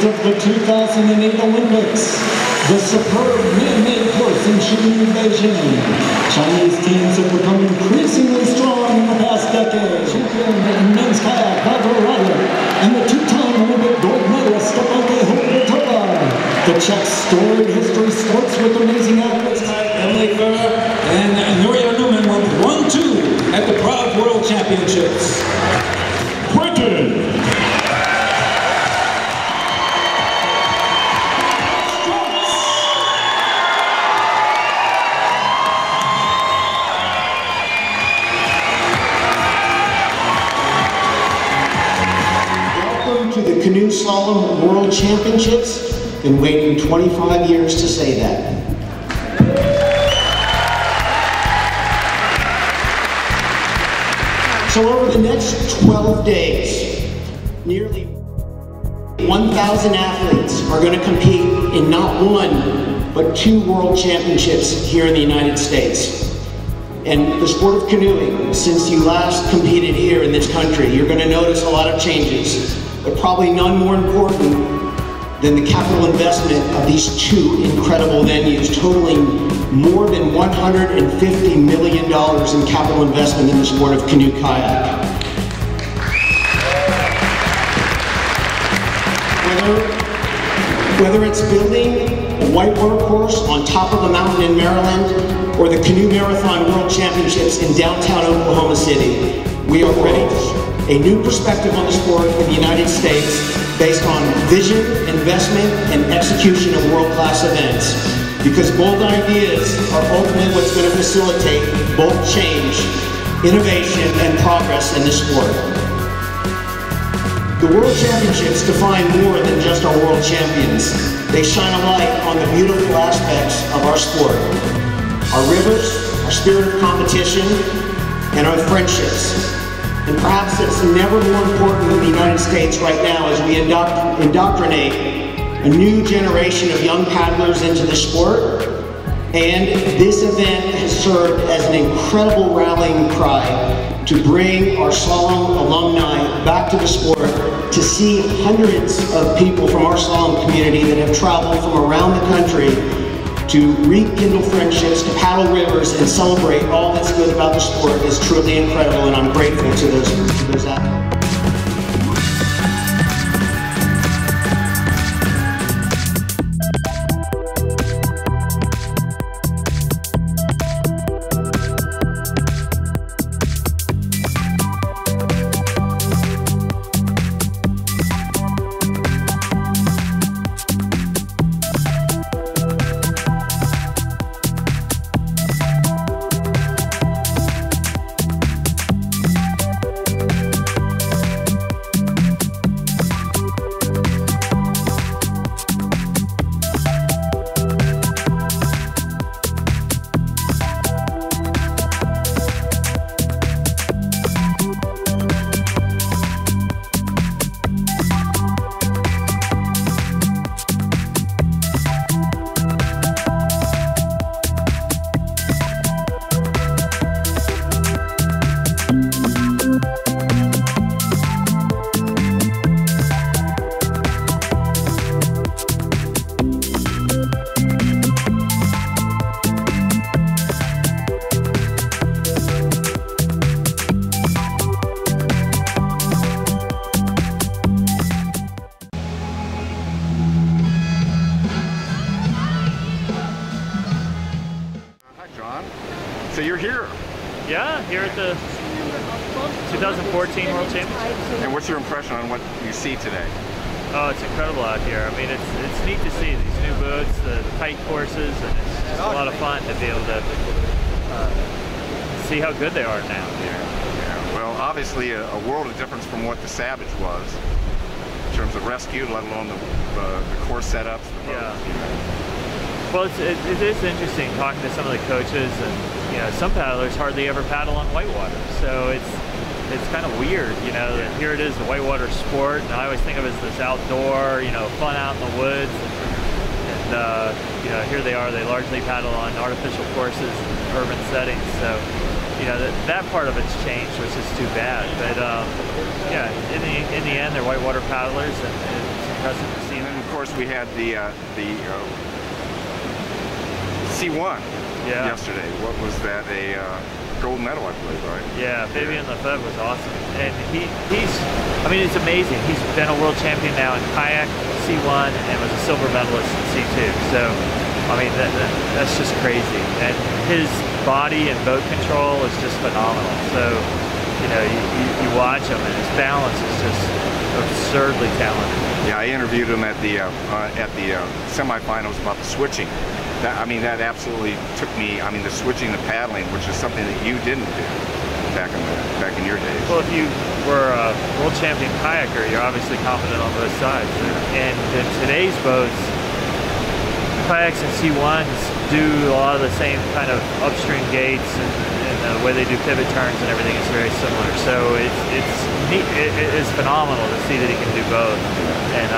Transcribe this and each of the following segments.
of the 2008 Olympics, the superb man-made course in Shooting Beijing. Chinese teams have become increasingly strong in the past decade. Champion in men's kayak, and the two-time Olympic gold medalist, the Czech's storied history starts with amazing athletes. Lefèvre and Nuria Newman went 1-2 at the Prague World Championships. Britain. Welcome to the Canoe Slalom World Championships. Been waiting 25 years to say that. So over the next 12 days, nearly 1,000 athletes are going to compete in not one, but 2 world championships here in the United States. And the sport of canoeing, since you last competed here in this country, you're going to notice a lot of changes, but probably none more important than the capital investment of these 2 incredible venues, totaling more than $150 million in capital investment in the sport of canoe kayak. Whether it's building a whitewater course on top of a mountain in Maryland or the Canoe Marathon World Championships in downtown Oklahoma City, we are ready a new perspective on the sport in the United States based on vision, investment, and execution of world-class events. Because bold ideas are ultimately what's going to facilitate bold change, innovation, and progress in this sport. The World Championships define more than just our world champions. They shine a light on the beautiful aspects of our sport. Our rivers, our spirit of competition, and our friendships. And perhaps it's never more important in the United States right now as we indoctrinate a new generation of young paddlers into the sport. And this event has served as an incredible rallying cry to bring our slalom alumni back to the sport, to see hundreds of people from our slalom community that have traveled from around the country to rekindle friendships, to paddle rivers, and celebrate all that's good about the sport is truly incredible, and I'm grateful to those athletes. So you're here? Yeah, here at the 2014 World Championships. And what's your impression on what you see today? Oh, it's incredible out here. I mean, it's neat to see these new boats, the tight courses, and it's a lot of fun to be able to see how good they are now here. Yeah, well, obviously a world of difference from what the Savage was in terms of rescue, let alone the course setups. Yeah. Well, it is interesting talking to some of the coaches, and some paddlers hardly ever paddle on whitewater, so it's kind of weird, that here it is, the whitewater sport, and I always think of it as this outdoor, fun out in the woods, and here they are, they largely paddle on artificial courses in urban settings, so that part of it's changed, which is too bad, but yeah, in the end, they're whitewater paddlers, and it's impressive to see them. course, we had the C1 yesterday. What was that? A gold medal, I believe, right? Yeah, Fabien Lefèvre was awesome. And I mean, it's amazing. He's been a world champion now in Kayak, C1, and was a silver medalist in C2. So, I mean, that's just crazy. And his body and boat control is just phenomenal. So, you know, you watch him, and his balance is just absurdly talented. Yeah, I interviewed him at the semifinals about the switching. I mean, that absolutely took me. I mean, the switching, the paddling, which is something that you didn't do back in your days. Well, if you were a world champion kayaker, you're obviously confident on both sides. And in today's boats, kayaks and C1s do a lot of the same kind of upstream gates, and the way they do pivot turns and everything is very similar. So it's phenomenal to see that he can do both, and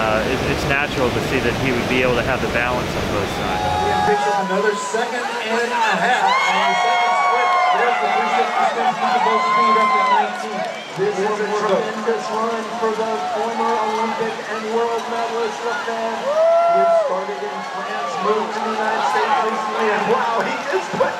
it's natural to see that he would be able to have the balance on both sides. Another second and a half on the second split. There's the 360 spin. Keep the boat speed up to 19. This is a tremendous run for the former Olympic and world medalist Lefèvre. He had started in France, moved to the United States recently, and wow, he just put